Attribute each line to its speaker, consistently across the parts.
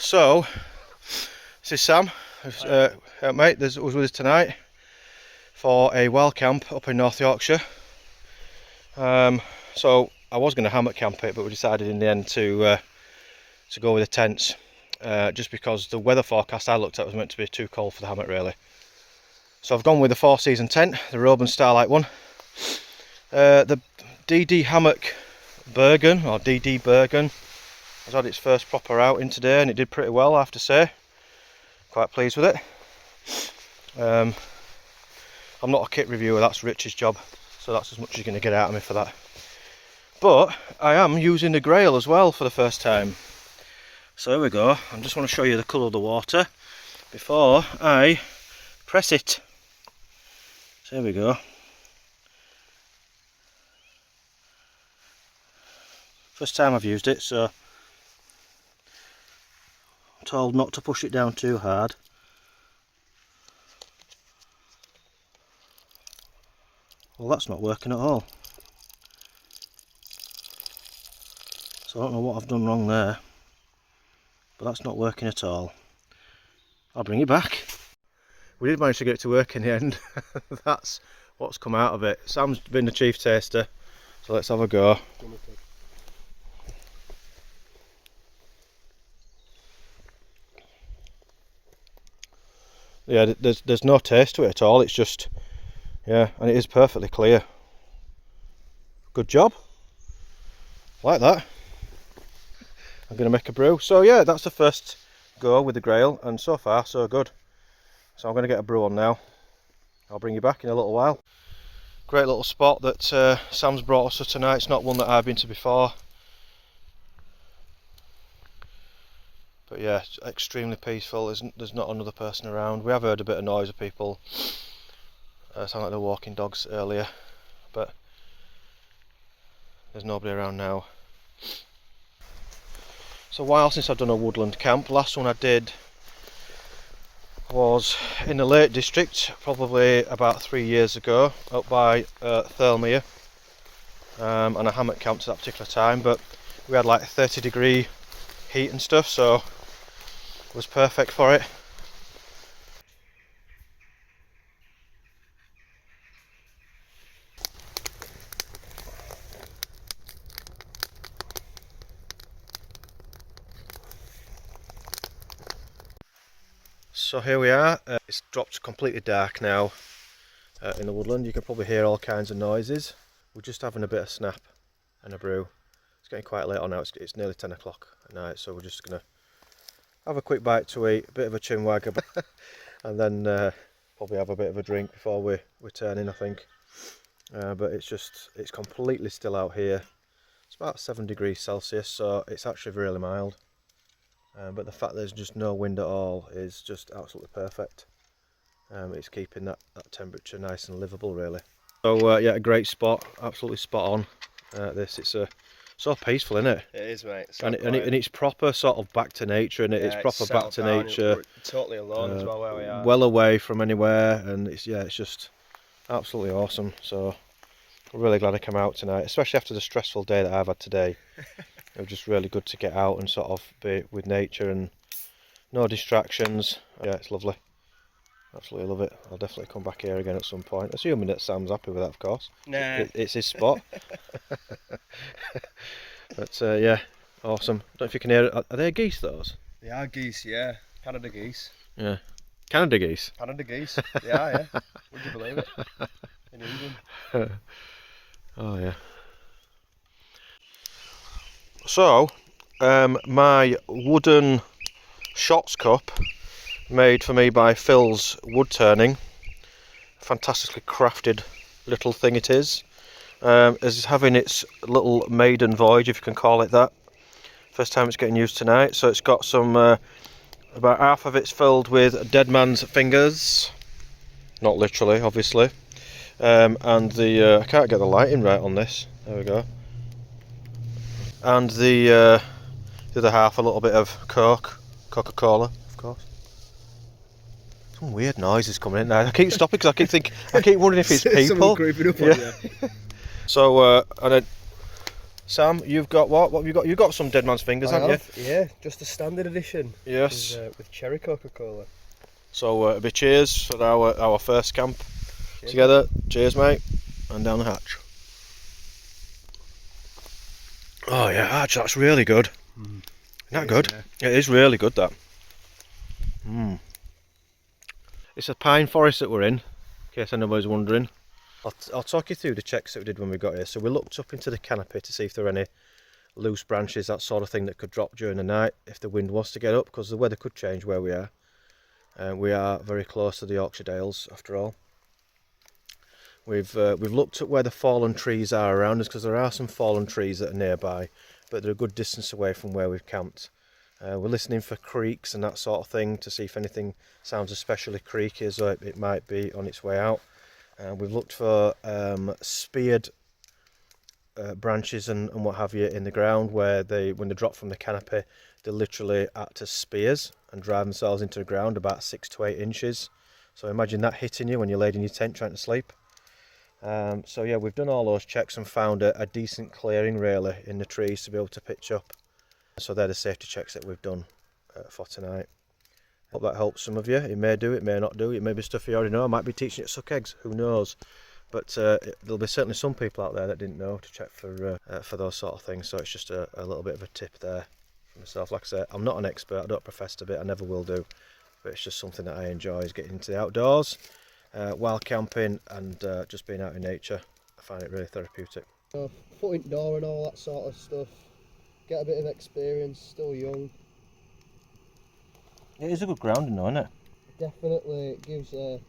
Speaker 1: So, this is Sam, mate, was with us tonight for a wild camp up in North Yorkshire. So I was going to hammock camp it, but we decided in the end to go with the tents, just because the weather forecast I looked at was meant to be too cold for the hammock really. So I've gone with the 4-season tent, the Roban Starlight one. The DD Hammock Bergen, or DD Bergen, has had its first proper outing today and it did pretty well, I have to say. Quite pleased with it. I'm not a kit reviewer, that's Rich's job, so that's as much as you're going to get out of me for that. But I am using the Grail as well for the first time. So here we go, I just want to show you the colour of the water before I press it. So here we go. First time I've used it, so I'm told not to push it down too hard. Well, that's not working at all. So I don't know what I've done wrong there, but that's not working at all. I'll bring it back. We did manage to get it to work in the end. That's what's come out of it. Sam's been the chief taster, so let's have a go. Yeah, there's no taste to it at all, it's just, yeah, and it is perfectly clear. Good job, like that. I'm going to make a brew. So yeah, that's the first go with the Grail, and so far so good. So I'm going to get a brew on now. I'll bring you back in a little while. Great little spot that Sam's brought us to tonight. It's not one that I've been to before. But yeah, it's extremely peaceful. There's not another person around. We have heard a bit of noise of people. Sound like they're walking dogs earlier, but there's nobody around now. It's a while since I've done a woodland camp. Last one I did was in the Lake District, probably about 3 years ago, up by Thirlmere, and a hammock camped at that particular time, but we had like 30-degree heat and stuff, so it was perfect for it. So here we are, it's dropped completely dark now in the woodland. You can probably hear all kinds of noises. We're just having a bit of snap and a brew. It's getting quite late on now, it's nearly 10 o'clock at night, so we're just going to have a quick bite to eat, a bit of a chinwag, and then probably have a bit of a drink before we turn in, I think. But it's completely still out here. It's about 7 degrees Celsius, so it's actually really mild. But the fact there's just no wind at all is just absolutely perfect. It's keeping that temperature nice and livable really. So yeah, a great spot, absolutely spot on. It's so peaceful, isn't it?
Speaker 2: It is, mate.
Speaker 1: And it's proper sort of back to nature, and it's proper back to nature.
Speaker 2: We're totally alone as well where we are.
Speaker 1: Well away from anywhere, and it's just absolutely awesome. So I'm really glad I came out tonight, especially after the stressful day that I've had today. It was just really good to get out and sort of be with nature and no distractions. Yeah, it's lovely. Absolutely love it. I'll definitely come back here again at some point, assuming that Sam's happy with that, of course.
Speaker 2: Nah.
Speaker 1: It's his spot. But yeah, awesome. I don't know if you can hear it. Are they geese, those?
Speaker 2: They are geese, yeah. Canada geese.
Speaker 1: Yeah. Canada geese?
Speaker 2: Canada geese. Yeah. Would you believe it? In England.
Speaker 1: Oh yeah. So, my wooden shots cup, made for me by Phil's Wood Turning, fantastically crafted little thing it is having its little maiden voyage, if you can call it that. First time it's getting used tonight. So it's got some, about half of it's filled with dead man's fingers, not literally obviously, and I can't get the lighting right on this, there we go. And the other half, a little bit of Coca-Cola, of course. Some weird noises coming in there. I keep stopping because I keep wondering if it's people.
Speaker 2: Someone creeping up on you.
Speaker 1: So, and then Sam, you've got what? What have you got? You've got some Dead Man's Fingers, haven't you?
Speaker 2: Yeah, just a standard edition.
Speaker 1: Yes.
Speaker 2: With cherry Coca-Cola.
Speaker 1: So it'll be cheers for our first camp
Speaker 2: Cheers.
Speaker 1: together. Cheers, mate. And down the hatch. Oh yeah, actually that's really good. Isn't that good?
Speaker 2: Yeah.
Speaker 1: It is really good, that. It's a pine forest that we're in case anybody's wondering. I'll talk you through the checks that we did when we got here. So we looked up into the canopy to see if there were any loose branches, that sort of thing, that could drop during the night if the wind was to get up, because the weather could change where we are. We are very close to the Yorkshire Dales after all. We've looked at where the fallen trees are around us, because there are some fallen trees that are nearby, but they're a good distance away from where we've camped. We're listening for creaks and that sort of thing to see if anything sounds especially creaky, as though it might be on its way out. We've looked for speared branches and what have you in the ground, where when they drop from the canopy, they literally act as spears and drive themselves into the ground about 6 to 8 inches. So imagine that hitting you when you're laid in your tent trying to sleep. So yeah, we've done all those checks and found a decent clearing really in the trees to be able to pitch up. So they're the safety checks that we've done for tonight. Hope that helps some of you. It may do, it may not do, it may be stuff you already know. I might be teaching you to suck eggs, who knows. But there'll be certainly some people out there that didn't know to check for those sort of things. So it's just a little bit of a tip there for myself. Like I say, I'm not an expert, I don't profess to be, I never will do. But it's just something that I enjoy, is getting into the outdoors while camping and just being out in nature. I find it really therapeutic.
Speaker 2: Foot in door and all that sort of stuff. Get a bit of experience, still young.
Speaker 1: It is a good grounding though, isn't it?
Speaker 2: Definitely, it gives
Speaker 1: Morning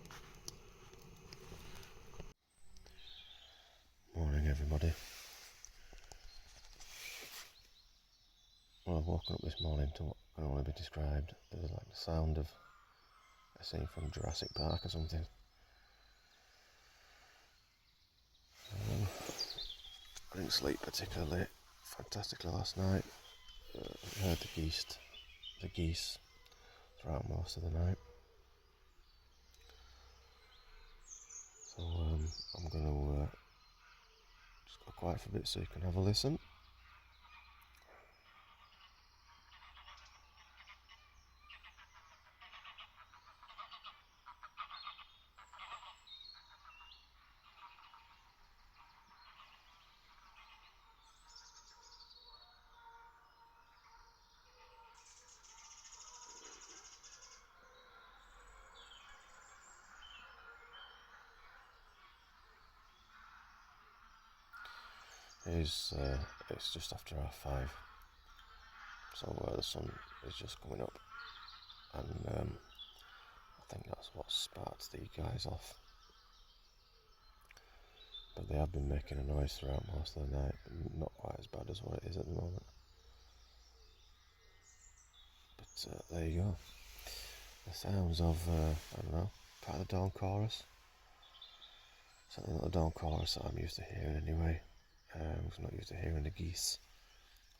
Speaker 1: everybody. Well, I've woken up this morning to what can only be described as like the sound of a scene from Jurassic Park or something. I didn't sleep particularly fantastically last night. I heard the geese throughout most of the night. So I'm going to just go quiet for a bit so you can have a listen. It's just after 5:30, so the sun is just coming up, and I think that's what sparked the guys off. But they have been making a noise throughout most of the night, not quite as bad as what it is at the moment. But there you go. The sounds of, I don't know, part of the dawn chorus. Something like the dawn chorus that I'm used to hearing anyway. I'm not used to hearing the geese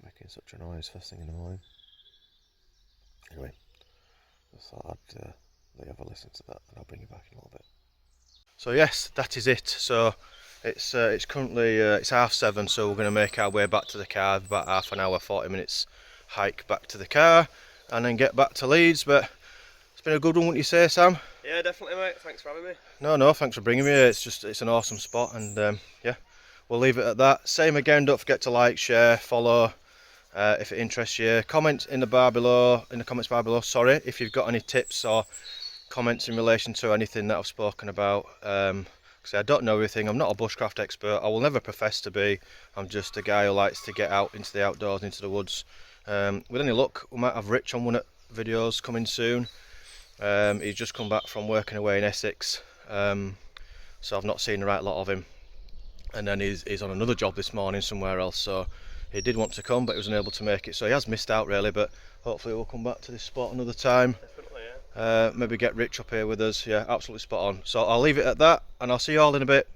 Speaker 1: making such a noise first thing in the morning. Anyway, I thought I'd let you have a listen to that, and I'll bring you back in a little bit. So yes, that is it. So it's currently it's 7:30, so we're going to make our way back to the car. About half an hour, 40 minutes hike back to the car, and then get back to Leeds. But it's been a good one, wouldn't you say, Sam?
Speaker 2: Yeah, definitely, mate. Thanks for having me.
Speaker 1: No, thanks for bringing me here. It's an awesome spot, and yeah, we'll leave it at that. Same again, don't forget to like, share, follow if it interests you. Comment in the comments bar below, sorry, if you've got any tips or comments in relation to anything that I've spoken about. Because I don't know everything, I'm not a bushcraft expert, I will never profess to be. I'm just a guy who likes to get out into the outdoors, into the woods. With any luck, we might have Rich on one of the videos coming soon. He's just come back from working away in Essex, so I've not seen the right lot of him. And then he's on another job this morning somewhere else, so he did want to come but he was unable to make it, so he has missed out really. But hopefully we'll come back to this spot another time.
Speaker 2: Definitely, yeah.
Speaker 1: Maybe get Rich up here with us. Yeah, absolutely spot on. So I'll leave it at that, and I'll see you all in a bit.